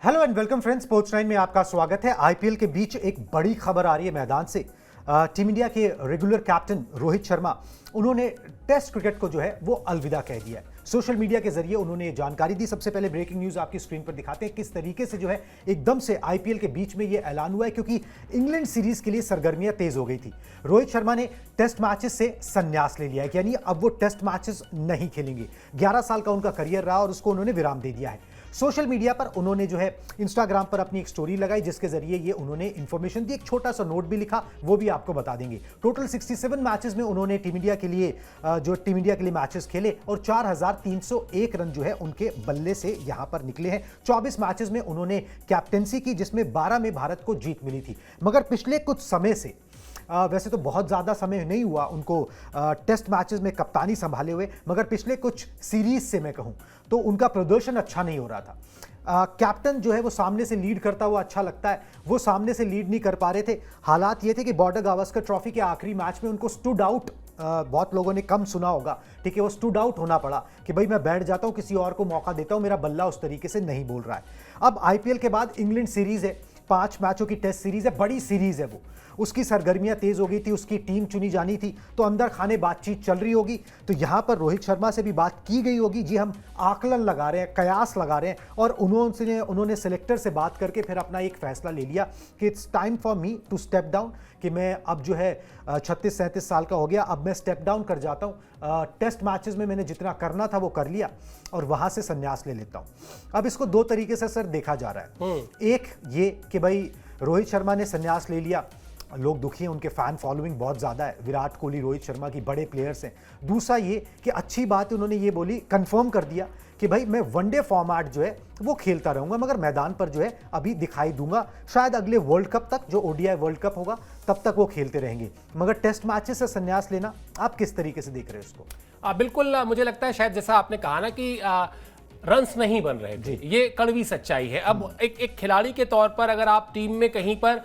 Hello and welcome friends, sports 9 में आपका स्वागत है। आईपीएल के बीच एक बड़ी खबर आ रही है मैदान से। टीम इंडिया के रेगुलर कैप्टन रोहित शर्मा, उन्होंने टेस्ट क्रिकेट को जो है वो अलविदा कह दिया है। सोशल मीडिया के जरिए उन्होंने ये जानकारी दी। सबसे पहले ब्रेकिंग न्यूज आपकी स्क्रीन पर दिखाते हैं किस तरीके से जो है एकदम से आईपीएल के बीच में ये ऐलान हुआ है, क्योंकि इंग्लैंड सीरीज के लिए सरगर्मियां तेज हो गई थी। रोहित शर्मा ने टेस्ट मैचेस से संन्यास ले लिया है, यानी अब वो टेस्ट मैचेस नहीं खेलेंगे। 11 साल का उनका करियर रहा और उसको उन्होंने विराम दे दिया है। सोशल मीडिया पर उन्होंने जो है इंस्टाग्राम पर अपनी एक स्टोरी लगाई, जिसके जरिए ये उन्होंने इंफॉर्मेशन दी। एक छोटा सा नोट भी लिखा, वो भी आपको बता देंगे। टोटल 67 मैचेस में उन्होंने टीम इंडिया के लिए मैचेस खेले और 4301 रन जो है उनके बल्ले से यहां पर निकले हैं। 24 मैचेस में उन्होंने कैप्टेंसी की, जिसमें 12 में भारत को जीत मिली थी। मगर पिछले कुछ समय से, वैसे तो बहुत ज़्यादा समय नहीं हुआ उनको टेस्ट मैचेस में कप्तानी संभाले हुए, मगर पिछले कुछ सीरीज से मैं कहूं तो उनका प्रदर्शन अच्छा नहीं हो रहा था। कैप्टन जो है वो सामने से लीड करता हुआ अच्छा लगता है, वो सामने से लीड नहीं कर पा रहे थे। हालात ये थे कि बॉर्डर गावस्कर ट्रॉफी के आखिरी मैच में उनको स्टूड आउट, बहुत लोगों ने कम सुना होगा, ठीक है, वो स्टूड आउट होना पड़ा कि भाई मैं बैठ जाता हूं, किसी और को मौका देता हूं, मेरा बल्ला उस तरीके से नहीं बोल रहा है। अब आईपीएल के बाद इंग्लैंड सीरीज है, 5 मैचों की टेस्ट सीरीज है, बड़ी सीरीज है वो, उसकी सरगर्मियां तेज हो गई थी, उसकी टीम चुनी जानी थी, तो अंदर खाने बातचीत चल रही होगी। तो यहां पर रोहित शर्मा से भी बात की गई होगी, जी हम आकलन लगा रहे हैं, कयास लगा रहे हैं, और उन्होंने सेलेक्टर से बात करके फिर अपना एक फैसला ले लिया कि it's time for me to step down, कि मैं अब जो है 36-37 साल का हो गया, अब मैं स्टेप डाउन कर जाता हूं। टेस्ट मैचेस में मैंने जितना करना था वो कर लिया और वहां से संन्यास ले लेता हूं। अब इसको दो तरीके से सर देखा जा रहा है। एक ये कि भाई रोहित शर्मा ने संन्यास ले लिया, लोग दुखी हैं, उनके फैन फॉलोइंग बहुत ज़्यादा है, विराट कोहली, रोहित शर्मा की बड़े प्लेयर्स हैं। दूसरा ये कि अच्छी बात उन्होंने ये बोली, कंफर्म कर दिया कि भाई मैं वनडे फॉर्मेट जो है वो खेलता रहूंगा, मगर मैदान पर जो है अभी दिखाई दूंगा। शायद अगले वर्ल्ड कप तक, जो ओडीआई वर्ल्ड कप होगा, तब तक वो खेलते रहेंगे। मगर टेस्ट मैचेस से संन्यास लेना, आप किस तरीके से देख रहे हैं उसको? बिल्कुल, मुझे लगता है शायद जैसा आपने कहा ना कि रन्स नहीं बन रहे थे, ये कड़वी सच्चाई है। अब एक खिलाड़ी के तौर पर अगर आप टीम में कहीं पर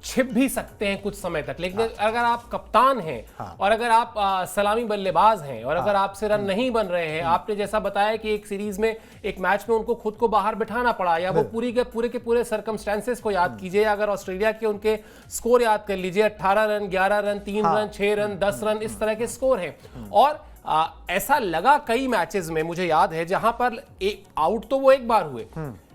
छिप भी सकते हैं कुछ समय तक, लेकिन अगर आप कप्तान हैं और अगर आप सलामी बल्लेबाज हैं और अगर आपसे रन नहीं बन रहे हैं, आपने जैसा बताया कि एक सीरीज में, एक मैच में उनको खुद को बाहर बिठाना पड़ा, या वो पूरे सर्कमस्टेंसेस को याद कीजिए, अगर ऑस्ट्रेलिया के उनके स्कोर याद कर लीजिए, 18 run, 11 run, 3 run, 6 run, 10 run, इस तरह के स्कोर हैं। और ऐसा लगा कई मैचेस में, मुझे याद है, जहां पर आउट तो वो एक बार हुए,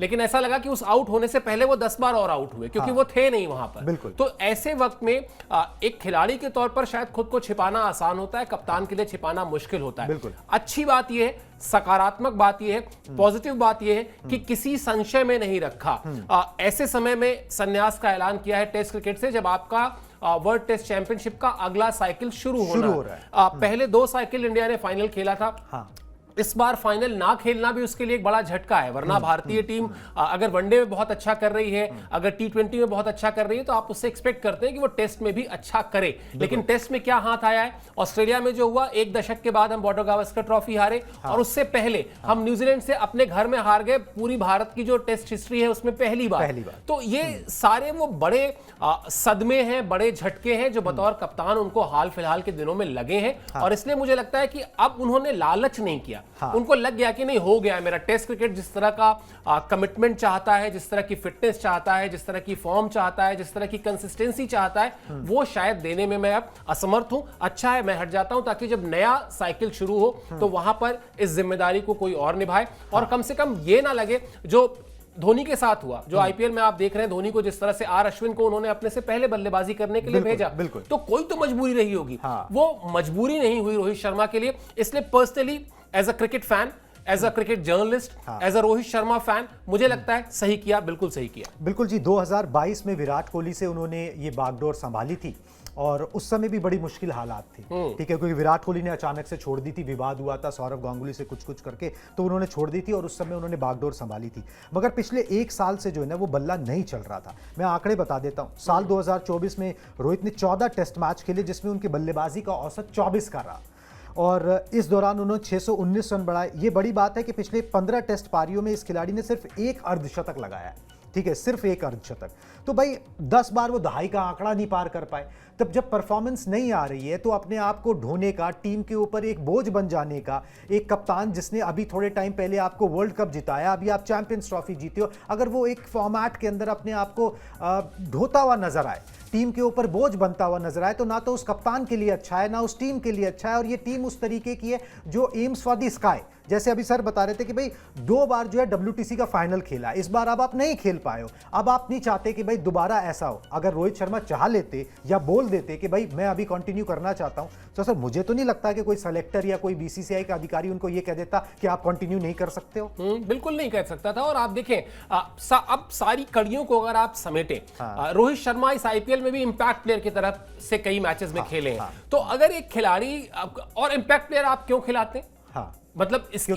लेकिन ऐसा लगा कि उस आउट होने से पहले वो 10 बार और आउट हुए, क्योंकि वो थे नहीं वहां पर। बिल्कुल। तो ऐसे वक्त में एक खिलाड़ी के तौर पर शायद खुद को छिपाना आसान होता है, कप्तान के लिए छिपाना मुश्किल होता है। बिल्कुल। अच्छी बात यह है, सकारात्मक बात यह है, पॉजिटिव बात यह है कि किसी संशय में नहीं रखा। ऐसे समय में संन्यास का ऐलान किया है टेस्ट क्रिकेट से, जब आपका वर्ल्ड टेस्ट चैंपियनशिप का अगला साइकिल शुरू हो रहा है। पहले 2 साइकिल इंडिया ने फाइनल खेला था। इस बार फाइनल ना खेलना भी उसके लिए एक बड़ा झटका है, वरना भारतीय टीम अगर वनडे में बहुत अच्छा कर रही है, अगर T20 में बहुत अच्छा कर रही है, तो आप उससे एक्सपेक्ट करते हैं कि वो टेस्ट में भी अच्छा करे। लेकिन टेस्ट में क्या हाथ आया है, ऑस्ट्रेलिया में जो हुआ, 1 दशक के बाद हम बॉर्डर गावस्कर ट्रॉफी हारे, और उससे पहले हम न्यूजीलैंड से अपने घर में हार गए, पूरी भारत की जो टेस्ट हिस्ट्री है उसमें पहली बार। तो ये सारे वो बड़े सदमे हैं, बड़े झटके हैं, जो बतौर कप्तान उनको हाल फिलहाल के दिनों में लगे हैं। और इसलिए मुझे लगता है कि अब उन्होंने लालच नहीं किया। उनको लग गया कि नहीं, हो गया मेरा टेस्ट क्रिकेट, जिस तरह का कमिटमेंट चाहता है, जिस तरह की फिटनेस चाहता है, जिस तरह की फॉर्म चाहता है, जिस तरह की कंसिस्टेंसी चाहता है, वो शायद देने में मैं अब असमर्थ हूं। अच्छा है, मैं हट जाता हूं, ताकि जब नया साइकिल शुरू हो तो वहां पर इस जिम्मेदारी को कोई और निभाए। और कम से कम ये ना लगे जो धोनी के साथ हुआ, जो आईपीएल में आप देख रहे हैं, धोनी को जिस तरह से आर अश्विन को उन्होंने अपने से पहले बल्लेबाजी करने के लिए भेजा, तो कोई तो मजबूरी रही होगी। वो मजबूरी नहीं हुई रोहित शर्मा के लिए। इसलिए personally as a cricket fan, as a cricket journalist, as a Rohit Sharma fan, मुझे लगता है सही किया, बिल्कुल सही किया। बिल्कुल जी। 2022 में विराट कोहली से उन्होंने ये बागडोर संभाली थी, और उस समय भी बड़ी मुश्किल हालात थी, ठीक है, क्योंकि विराट कोहली ने अचानक से छोड़ दी थी, विवाद हुआ था सौरव गांगुली से कुछ करके, तो उन्होंने छोड़ दी थी और उस समय उन्होंने बागडोर संभाली थी। मगर पिछले 1 साल से जो है ना वो बल्ला नहीं चल रहा था। मैं आंकड़े बता देता हूं। साल 2024 में रोहित ने 14 टेस्ट मैच खेले, जिसमें उनकी बल्लेबाजी का औसत 24 का रहा, और इस दौरान उन्होंने 619 रन बढ़ाए। ये बड़ी बात है कि पिछले 15 टेस्ट पारियों में इस खिलाड़ी ने सिर्फ 1 अर्धशतक लगाया है, ठीक है, सिर्फ 1 अर्धशतक। तो भाई 10 बार वो दहाई का आंकड़ा नहीं पार कर पाए। तब जब परफॉर्मेंस नहीं आ रही है तो अपने आप को ढोने का, टीम के ऊपर एक बोझ बन जाने का, एक कप्तान जिसने अभी थोड़े टाइम पहले आपको वर्ल्ड कप जिताया, अभी आप चैंपियंस ट्रॉफी जीते हो, अगर वो एक फॉर्मेट के अंदर अपने आप को ढोता हुआ नजर आए, टीम के ऊपर बोझ बनता हुआ नजर आए, तो ना तो उस कप्तान के लिए अच्छा है, ना उस टीम के लिए अच्छा है। और ये टीम उस तरीके की है जो एम्स फॉर द स्काई, जैसे अभी सर बता रहे थे कि भाई 2 बार जो है WTC का फाइनल खेला, इस बार अब आप नहीं खेल पाए हो, अब आप नहीं चाहते कि भाई दोबारा ऐसा हो। अगर रोहित शर्मा चाह लेते या बोल देते कि भाई मैं अभी कंटिन्यू करना चाहता हूं, तो सर मुझे तो नहीं लगता कि कोई सेलेक्टर या कोई BCCI का अधिकारी उनको ये कह देता कि आप कंटिन्यू नहीं कर सकते हो। बिल्कुल नहीं कह सकता था। और आप देखें अब सारी कड़ियों को अगर आप समेटें, रोहित शर्मा इस IPL में भी इंपैक्ट प्लेयर की तरफ से कई मैचेस में खेले हैं, तो अगर एक खिलाड़ी और इंपैक्ट प्लेयर आप क्यों खिलाते हैं? मतलब इसके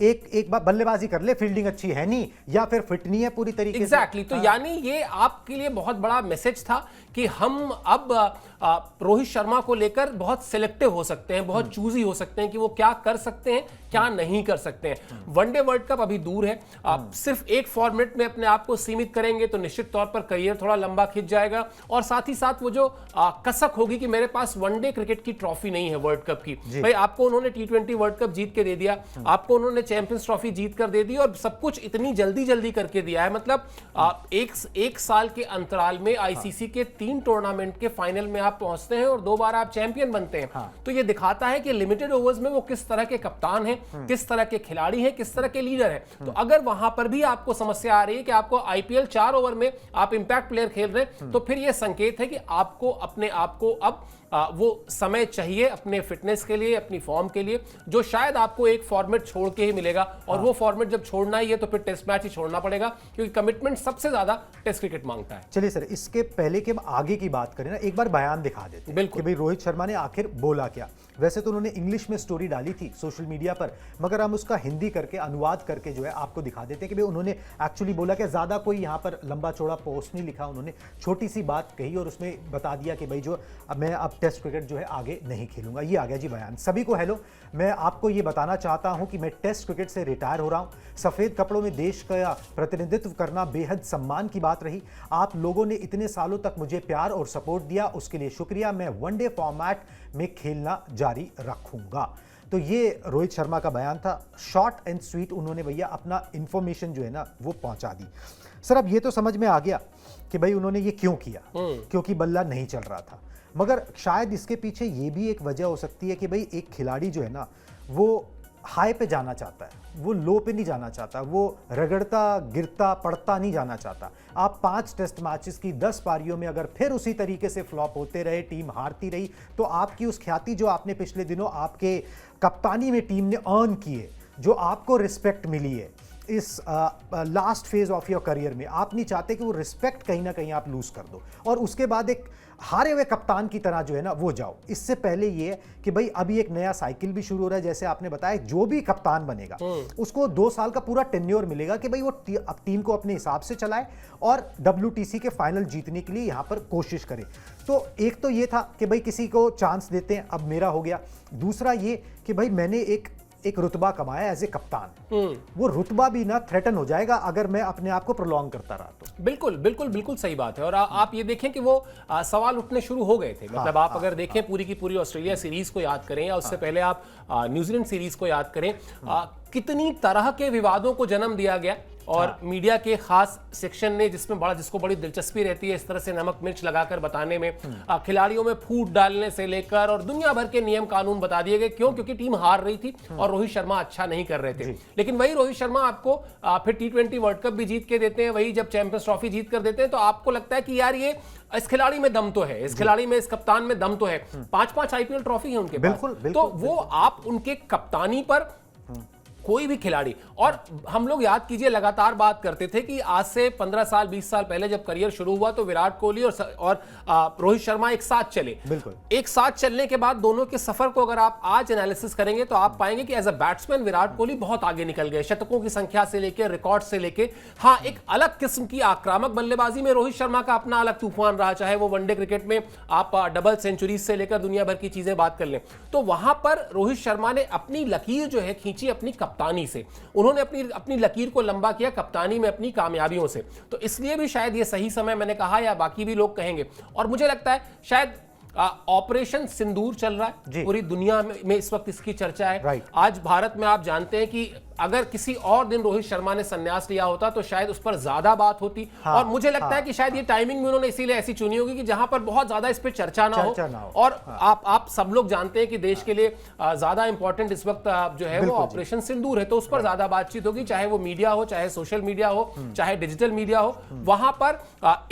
एक बार बल्लेबाजी कर ले, फील्डिंग अच्छी है नहीं या फिर फिट नहीं है पूरी तरीके से। तो यानी ये आपके लिए बहुत बड़ा मैसेज था कि हम अब रोहित शर्मा को लेकर बहुत सिलेक्टिव हो सकते हैं, बहुत चूजी हो सकते हैं कि वो क्या कर सकते हैं, क्या नहीं कर सकते हैं। वनडे वर्ल्ड कप अभी दूर है, सिर्फ एक फॉर्मेट में अपने आप को सीमित करेंगे तो निश्चित तौर पर करियर थोड़ा लंबा खिंच जाएगा, और साथ ही साथ वो जो कसक होगी कि मेरे पास वनडे क्रिकेट की ट्रॉफी नहीं है वर्ल्ड कप की। भाई आपको उन्होंने T20 वर्ल्ड कप जीत के दे दिया, आपको उन्होंने चैंपियंस ट्रॉफी जीत कर दे दी, और सब कुछ इतनी जल्दी जल्दी करके दिया है। मतलब एक साल के अंतराल में ICC के 3 टूर्नामेंट के फाइनल में आप पहुंचते हैं और 2 बार आप चैंपियन बनते हैं। तो ये दिखाता है कि लिमिटेड ओवर्स में वो किस तरह के कप्तान हैं, किस तरह के खिलाड़ी हैं, किस तरह के लीडर हैं। तो अगर वहां पर भी आपको समस्या आ रही है कि आपको IPL 4 ओवर में आप इंपैक्ट प्लेयर खेल रहे हैं, तो फिर यह संकेत है कि आपको अपने आप को अब वो समय चाहिए अपने फिटनेस के लिए, अपनी फॉर्म के लिए, जो शायद आपको एक फॉर्मेट छोड़ के ही मिलेगा। और वो फॉर्मेट जब छोड़ना ही है तो फिर टेस्ट मैच ही छोड़ना पड़ेगा, क्योंकि कमिटमेंट सबसे ज्यादा टेस्ट क्रिकेट मांगता है। चलिए सर, इसके पहले कि हम आगे की बात करें ना, एक बार बयान दिखा देते हैं कि भाई रोहित शर्मा ने आखिर बोला क्या। वैसे तो उन्होंने इंग्लिश में स्टोरी डाली थी सोशल मीडिया पर, मगर हम उसका हिंदी करके अनुवाद करके जो है आपको दिखा देते हैं कि भाई उन्होंने एक्चुअली बोला कि ज्यादा कोई यहाँ पर लंबा चौड़ा पोस्ट नहीं लिखा, उन्होंने छोटी सी बात कही और उसमें बता दिया कि भाई जो मैं अब टेस्ट क्रिकेट जो है आगे नहीं खेलूंगा। ये आ गया जी बयान। सभी को हेलो, मैं आपको ये बताना चाहता हूं कि मैं टेस्ट क्रिकेट से रिटायर हो रहा हूं। सफेद कपड़ों में देश का प्रतिनिधित्व करना बेहद सम्मान की बात रही। आप लोगों ने इतने सालों तक मुझे प्यार और सपोर्ट दिया, उसके लिए शुक्रिया। मैं वनडे फॉर्मेट में खेलना जारी रखूंगा। तो ये रोहित शर्मा का बयान था, शॉर्ट एंड स्वीट। उन्होंने भैया अपना इंफॉर्मेशन जो है ना वो पहुंचा दी। सर अब ये तो समझ में आ गया कि भाई उन्होंने ये क्यों किया, क्योंकि बल्ला नहीं चल रहा था। मगर शायद इसके पीछे ये भी एक वजह हो सकती है कि भाई एक खिलाड़ी जो है ना वो हाई पे जाना चाहता है, वो लो पे नहीं जाना चाहता, वो रगड़ता गिरता पड़ता नहीं जाना चाहता। आप 5 टेस्ट मैचेस की 10 पारियों में अगर फिर उसी तरीके से फ्लॉप होते रहे, टीम हारती रही, तो आपकी उस ख्याति जो आपने पिछले दिनों आपके कप्तानी में टीम ने अर्न की है, जो आपको रिस्पेक्ट मिली है इस last phase of your career में, आप नहीं चाहते कि वो रिस्पेक्ट कहीं ना कहीं आप लूज कर दो और उसके बाद एक हारे हुए कप्तान की तरह जो है ना वो जाओ। इससे पहले ये है कि भाई अभी एक नया साइकिल भी शुरू हो रहा है, जैसे आपने बताया, जो भी कप्तान बनेगा उसको 2 साल का पूरा टेन्योर मिलेगा कि भाई वो टीम को अपने हिसाब से चलाए और WTC के फाइनल जीतने के लिए यहाँ पर कोशिश करे। तो एक तो ये था कि भाई किसी को चांस देते हैं, अब मेरा हो गया। दूसरा ये कि भाई मैंने एक रुतबा कमाया एज ए कप्तान, वो रुतबा भी ना थ्रेटन हो जाएगा अगर मैं अपने आप को प्रोलॉन्ग करता रहा तो। बिल्कुल बिल्कुल बिल्कुल सही बात है। और आप ये देखें कि वो सवाल उठने शुरू हो गए थे। मतलब आप अगर देखें पूरी की पूरी ऑस्ट्रेलिया सीरीज को याद करें या उससे पहले आप न्यूजीलैंड सीरीज को याद करें, कितनी तरह के विवादों को जन्म दिया गया और मीडिया के खास सेक्शन ने जिसको बड़ी दिलचस्पी रहती है इस तरह से नमक मिर्च लगाकर बताने में, खिलाड़ियों में फूट डालने से लेकर और दुनिया भर के नियम कानून बता दिए गए। क्यों? क्योंकि टीम हार रही थी और रोहित शर्मा अच्छा नहीं कर रहे थे। लेकिन वही रोहित शर्मा आपको फिर T20 वर्ल्ड कप भी जीत के देते हैं, वही जब चैंपियंस ट्रॉफी जीत कर देते हैं, तो आपको लगता है कि यार ये इस खिलाड़ी में दम तो है, इस खिलाड़ी में, इस कप्तान में दम तो है। 5-5 IPL ट्रॉफी है उनके पास। तो वो आप उनके कप्तानी पर कोई भी खिलाड़ी, और हम लोग याद कीजिए लगातार बात करते थे कि आज से 15 साल 20 साल पहले जब करियर शुरू हुआ तो विराट कोहली और रोहित शर्मा एक साथ चले। बिल्कुल। एक साथ चलने के बाद दोनों के सफर को अगर आप आज एनालिसिस करेंगे तो आप पाएंगे कि as a batsman Virat Kohli बहुत आगे निकल गए, शतकों की संख्या से लेकर रिकॉर्ड से लेकर। हाँ, एक अलग किस्म की आक्रामक बल्लेबाजी में रोहित शर्मा का अपना अलग तूफान रहा, चाहे वो वनडे क्रिकेट में आप डबल सेंचुरीज से लेकर दुनिया भर की चीजें बात कर लें। तो वहां पर रोहित शर्मा ने अपनी लकीर जो है खींची अपनी कप्तानी से, उन्होंने अपनी लकीर को लंबा किया कप्तानी में अपनी कामयाबियों से। तो इसलिए भी शायद ये सही समय मैंने कहा, या बाकी भी लोग कहेंगे, और मुझे लगता है शायद ऑपरेशन सिंदूर चल रहा जी। है, पूरी दुनिया में इस वक्त इसकी चर्चा है। राइट। आज भारत में आप जानते हैं कि अगर किसी और दिन रोहित शर्मा ने संन्यास लिया होता तो शायद उस पर ज्यादा बात होती। हाँ, और मुझे लगता है कि शायद ये टाइमिंग भी उन्होंने इसीलिए ऐसी चुनी होगी कि जहां पर बहुत ज्यादा इस पर चर्चा ना हो। और आप सब लोग जानते हैं कि देश के लिए ज्यादा इंपॉर्टेंट इस वक्त जो है वो ऑपरेशन सिंदूर है, तो उस पर ज्यादा बातचीत होगी, चाहे वो मीडिया हो, चाहे सोशल मीडिया हो, चाहे डिजिटल मीडिया हो। वहां पर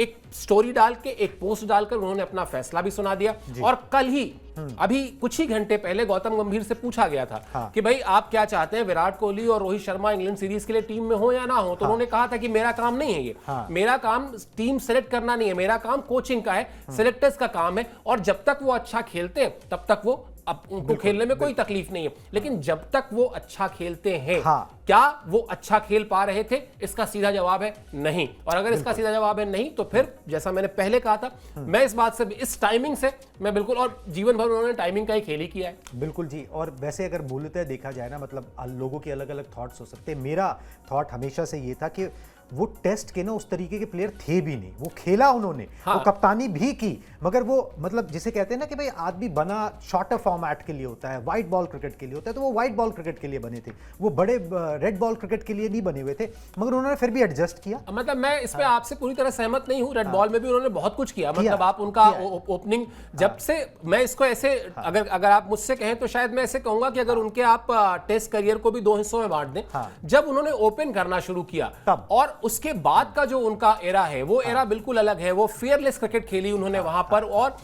एक स्टोरी डाल के, एक पोस्ट डालकर उन्होंने अपना फैसला भी सुना दिया। और कल ही अभी कुछ ही घंटे पहले गौतम गंभीर से पूछा गया था कि भाई आप क्या चाहते हैं, विराट कोहली और रोहित शर्मा इंग्लैंड सीरीज के लिए टीम में हो या ना हो। तो उन्होंने कहा था कि मेरा काम नहीं है ये, मेरा काम टीम सेलेक्ट करना नहीं है, मेरा काम कोचिंग का है, सिलेक्टर्स का काम है। और जब तक वो अच्छा खेलते हैं तब तक वो अब उनको खेलने में कोई तकलीफ नहीं है, लेकिन जब तक वो अच्छा खेलते हैं, क्या वो अच्छा खेल पा रहे थे? इसका सीधा जवाब है नहीं। और अगर इसका सीधा जवाब है नहीं, तो फिर जैसा मैंने पहले कहा था, मैं इस बात से, इस टाइमिंग से मैं बिल्कुल, और जीवन भर उन्होंने टाइमिंग का ही खेल ही किया है। बिल्कुल जी। और वैसे अगर मूलतः देखा जाए ना, मतलब लोगों के अलग अलग थॉट्स हो सकते हैं। मेरा थॉट हमेशा से ये था कि वो टेस्ट के ना उस तरीके के प्लेयर थे भी नहीं। वो खेला उन्होंने, वो कप्तानी भी की, मगर वो मतलब जिसे कहते हैं ना कि भाई आदमी बना शॉर्टर फॉर्मेट के लिए होता है, वाइट बॉल क्रिकेट के लिए होता है, तो वो वाइट बॉल क्रिकेट के लिए बने थे, वो बड़े रेड बॉल क्रिकेट के लिए नहीं बने हुए थे। मगर उन्होंने फिर भी एडजस्ट किया। मतलब मैं इस पे आपसे पूरी तरह सहमत नहीं हूं। रेड बॉल में भी उन्होंने बहुत कुछ किया। मतलब आप उनका ओपनिंग जब से, मैं इसको ऐसे अगर आप मुझसे कहें तो शायद मैं ऐसे कहूंगा कि अगर उनके आप टेस्ट करियर को भी दो हिस्सों में बांट दें, जब उन्होंने ओपन करना शुरू किया और उसके बाद का जो उनका एरा है, वो एरा बिल्कुल अलग है। वो फियरलेस क्रिकेट खेली उन्होंने वहां पर। और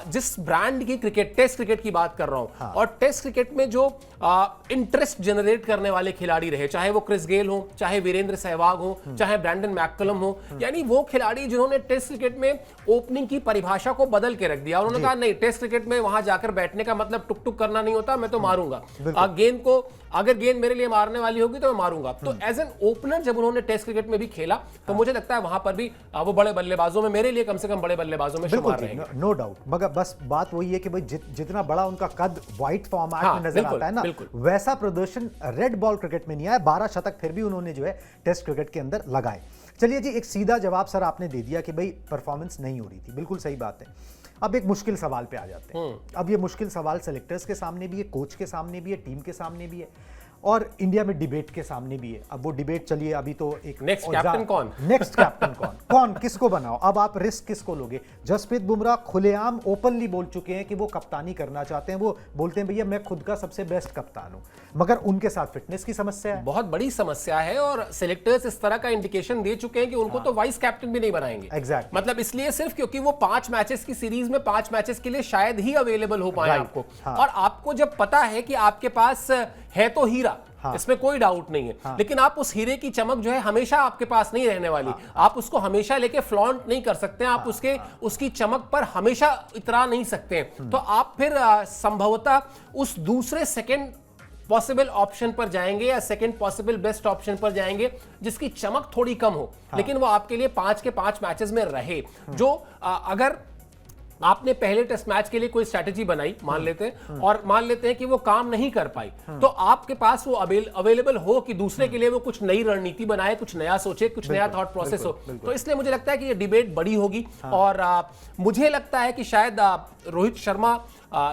जिस ब्रांड की क्रिकेट, टेस्ट क्रिकेट की बात कर रहा हूं, और टेस्ट क्रिकेट में जो इंटरेस्ट जनरेट करने वाले खिलाड़ी रहे, चाहे वो क्रिस गेल हो, चाहे वीरेंद्र सहवाग हो, चाहे ब्रैंडन मैककलम हो, यानी वो खिलाड़ी जिन्होंने टेस्ट क्रिकेट में ओपनिंग की परिभाषा को बदल के रख दिया। उन्होंने कहा नहीं, टेस्ट क्रिकेट में वहां जाकर बैठने का मतलब टुक टुक करना नहीं होता, मैं तो मारूंगा गेंद को, अगर गेंद मेरे लिए मारने वाली होगी तो मैं मारूंगा। तो एज एन ओपनर जब उन्होंने टेस्ट क्रिकेट में भी खेला, तो मुझे लगता है वहां पर भी वो बड़े बल्लेबाजों में, मेरे लिए कम से कम बड़े बल्लेबाजों में शुमार रहेंगे। No doubt. मगर बस बात वही है कि भाई जितना बड़ा उनका कद व्हाइट फॉर्मेट में नजर आता है ना, वैसा प्रदर्शन रेड बॉल क्रिकेट में नहीं आया। 12 शतक फिर भी उन्होंने जो है टेस्ट क्रिकेट के अंदर लगाए। चलिए जी, एक सीधा जवाब सर आपने दे दिया कि भाई परफॉर्मेंस नहीं हो रही थी, बिल्कुल सही बात है। अब एक मुश्किल सवाल पे आ जाते हैं। अब ये मुश्किल सवाल सेलेक्टर्स के सामने भी है, कोच के सामने भी है, टीम के सामने भी है, और इंडिया में डिबेट के सामने भी है। अब वो डिबेट चलिए, अभी तो एक नेक्स्ट कैप्टन कौन, नेक्स्ट कैप्टन कौन किसको बनाओ। अब आप रिस्क किसको लोगे? जसप्रीत बुमराह खुलेआम ओपनली बोल चुके हैं कि वो कप्तानी करना चाहते हैं। वो बोलते हैं भैया मैं खुद का सबसे बेस्ट कप्तान हूं, मगर उनके साथ फिटनेस की समस्या है, बहुत बड़ी समस्या है। और सिलेक्टर्स इस तरह का इंडिकेशन दे चुके हैं कि उनको तो वाइस कैप्टन भी नहीं बनाएंगे। एग्जैक्ट। मतलब इसलिए सिर्फ क्योंकि वो 5 मैचेस की सीरीज में 5 मैचेस के लिए शायद ही अवेलेबल हो पाए आपको। और आपको जब पता है कि आपके पास है तो हीरा, इसमें कोई डाउट नहीं है, लेकिन आप उस हीरे की चमक जो है हमेशा आपके पास नहीं रहने वाली। आप उसको हमेशा लेके फ्लॉन्ट नहीं कर सकते हैं, आप उसकी चमक पर हमेशा इतरा नहीं सकते हैं। तो आप फिर संभवतः उस दूसरे सेकंड पॉसिबल ऑप्शन पर जाएंगे, या सेकंड पॉसिबल बेस्ट ऑप्शन पर जाएंगे जिसकी चमक थोड़ी कम हो, लेकिन वो आपके लिए 5 के 5 मैचेस में रहे। जो अगर आपने पहले टेस्ट मैच के लिए कोई स्ट्रैटेजी बनाई, मान लेते हैं, और मान लेते हैं कि वो काम नहीं कर पाई, तो आपके पास वो अवेलेबल हो कि दूसरे के लिए वो कुछ नई रणनीति बनाए, कुछ नया सोचे, कुछ नया थॉट प्रोसेस हो। तो इसलिए मुझे लगता है कि ये डिबेट बड़ी होगी। और मुझे लगता है कि शायद रोहित शर्मा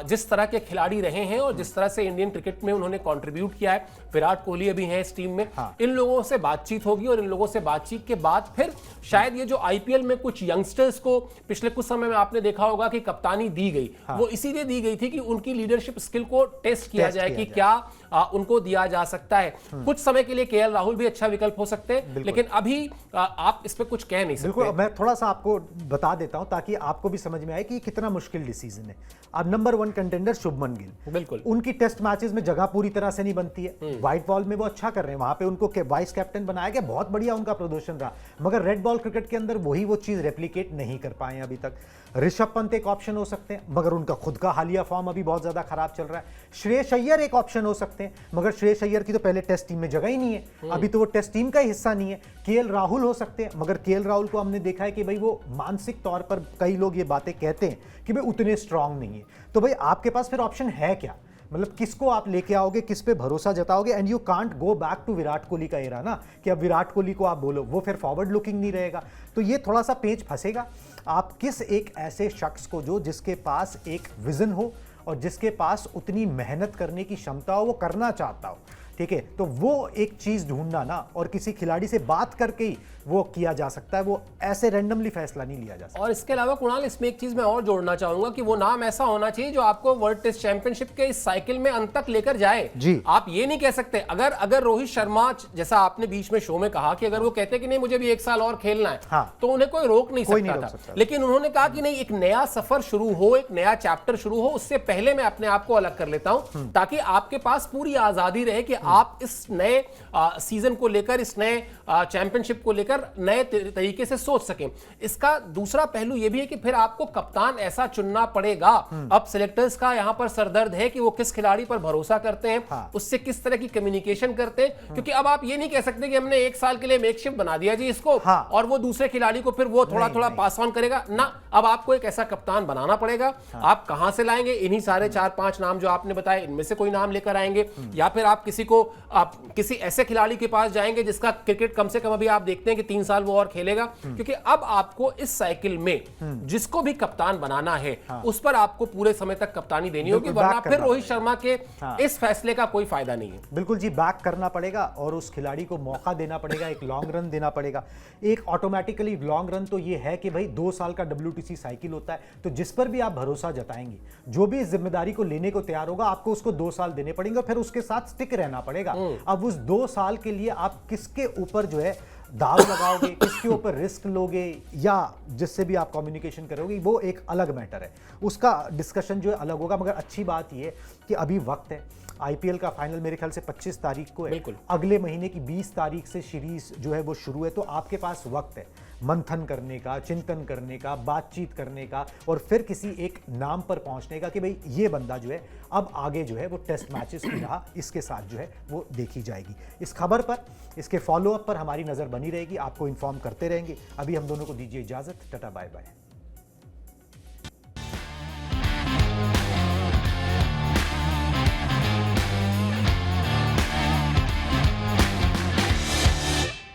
जिस तरह के खिलाड़ी रहे हैं और जिस तरह से इंडियन क्रिकेट में उन्होंने कंट्रीब्यूट किया है, विराट कोहली अभी हैं इस टीम में, इन लोगों से बातचीत होगी, और इन लोगों से बातचीत के बाद फिर शायद ये जो आईपीएल में कुछ यंगस्टर्स को पिछले कुछ समय में आपने देखा होगा कि कप्तानी दी गई, वो इसीलिए दी गई थी कि उनकी लीडरशिप स्किल को टेस्ट किया जाए कि क्या उनको दिया जा सकता है। कुछ समय के लिए केएल राहुल भी अच्छा विकल्प हो सकते हैं, लेकिन अभी आप इस पे कुछ कह नहीं सकते। बिल्कुल, मैं थोड़ा सा आपको बता देता हूं ताकि आपको भी समझ में आए कि कितना मुश्किल डिसीजन है। अब नंबर 1 कंटेंडर शुभमन गिल, बिल्कुल उनकी टेस्ट मैचेस में जगह पूरी तरह से नहीं बनती है। व्हाइट बॉल में वो अच्छा कर रहे हैं, वहां पे उनको वाइस कैप्टन बनाया गया, बहुत बढ़िया उनका प्रदर्शन रहा, मगर रेड बॉल क्रिकेट के अंदर वो चीज रेप्लिकेट नहीं कर पाए अभी तक। ऋषभ पंत एक ऑप्शन हो सकते हैं, मगर उनका खुद का हालिया फॉर्म अभी बहुत ज्यादा खराब चल रहा है। श्रेयस अय्यर एक ऑप्शन हो सकते हैं, मगर श्रेयस अय्यर की तो पहले टेस्ट टीम में जगह ही नहीं है, अभी तो वो टेस्ट टीम का हिस्सा नहीं है। केएल राहुल हो सकते हैं, मगर केएल राहुल को हमने देखा है कि भाई वो मानसिक तौर पर, कई लोग ये बातें कहते हैं कि भाई उतने स्ट्रांग नहीं है। तो भाई आपके पास फिर ऑप्शन है क्या? मतलब किसको आप लेके आओगे, किस पे भरोसा जताओगे? And you can't go back to Virat Kohli का एरा ना, कि अब विराट कोहली को आप बोलो, वो फिर फॉरवर्ड लुकिंग नहीं रहेगा। तो ये थोड़ा सा पेच फंसेगा। आप किस एक ऐसे शख्स को जो जिसके पास एक विजन हो और जिसके पास उतनी मेहनत करने की क्षमता हो, वो करना चाहता हो, ठीक है, तो वो एक चीज ढूंढना ना, और किसी खिलाड़ी से बात करके ही वो किया जा सकता है, वो ऐसे रैंडमली फैसला नहीं लिया जा सकता। और इसके अलावा कुणाल, इसमें एक चीज मैं और जोड़ना चाहूंगा कि वो नाम ऐसा होना चाहिए जो आपको वर्ल्ड टेस्ट चैंपियनशिप के इस साइकिल में अंत तक लेकर जाए। जी। आप ये नहीं कह सकते, अगर रोहित शर्मा, जैसा आपने बीच में शो में कहा कि अगर वो कहते कि नहीं मुझे भी 1 साल और खेलना है, हाँ। तो उन्हें कोई रोक नहीं कोई सकता नहीं था। रोक सकता। लेकिन उन्होंने कहा कि नहीं, एक नया सफर शुरू हो, एक नया चैप्टर शुरू हो, उससे पहले मैं अपने आप को अलग कर लेता हूं, ताकि आपके पास पूरी आजादी रहे कि आप इस नए सीजन को लेकर, इस नए चैंपियनशिप को लेकर नए तरीके से सोच सकें। इसका दूसरा पहलू यह भी है कि फिर आपको कप्तान ऐसा चुनना पड़ेगा। अब सिलेक्टर्स का यहां पर सरदर्द है कि वो किस खिलाड़ी पर भरोसा करते हैं, हाँ। उससे किस तरह की कम्युनिकेशन करते हैं, क्योंकि अब आप ये नहीं कह सकते कि हमने 1 साल के लिए मेकशिफ्ट बना दिया जी इसको, हाँ। और वो दूसरे खिलाड़ी को फिर वो थोड़ा थोड़ा पास ऑन करेगा ना। अब आपको एक ऐसा कप्तान बनाना पड़ेगा। आप कहां से लाएंगे? इन्हीं सारे 4-5 नाम जो आपने बताए, इनमें से कोई नाम लेकर आएंगे, या फिर आप किसी ऐसे खिलाड़ी के पास जाएंगे जिसका क्रिकेट कम से कम अभी आप देखते हैं कि 3 साल वो और खेलेगा, क्योंकि अब आपको इस साइकिल में जिसको भी कप्तान बनाना है, उस पर आपको पूरे समय तक कप्तानी देनी होगी, बिल्कुल, वरना बैक फिर करना रोहित शर्मा के हाँ। इस फैसले का कोई फायदा नहीं है। बिल्कुल जी, बैक करना पड़ेगा और उस खिलाड़ी को मौका देना पड़ेगा, एक लॉन्ग रन देना पड़ेगा। एक ऑटोमेटिकली लॉन्ग रन तो ये है कि भाई 2 साल का WTC साइकिल होता है, तो जिस पर भी आप भरोसा जताएंगे, जो भी इस जिम्मेदारी को लेने को तैयार होगा, आपको उसको 2 साल देने पड़ेंगे और फिर उसके साथ स्टिक रहना पड़ेगा। अब उस 2 साल के लिए आप किसके ऊपर जो है दाव लगाओगे, किसके ऊपर रिस्क लोगे, या जिससे भी आप कम्युनिकेशन करोगे, वो एक अलग मैटर है, उसका डिस्कशन जो है अलग होगा। मगर अच्छी बात ये कि अभी वक्त है, IPL का फाइनल मेरे ख्याल से 25 तारीख को है, बिल्कुल। अगले महीने की 20 तारीख से सीरीज जो है वो शुरू है, तो आपके पास वक्त है मंथन करने का, चिंतन करने का, बातचीत करने का, और फिर किसी एक नाम पर पहुंचने का कि भाई ये बंदा जो है अब आगे जो है वो टेस्ट मैचेस की राह इसके साथ जो है वो देखी जाएगी। इस खबर पर, इसके फॉलोअप पर हमारी नजर बनी रहेगी, आपको इन्फॉर्म करते रहेंगे। अभी हम दोनों को दीजिए इजाजत, टाटा बाय बाय।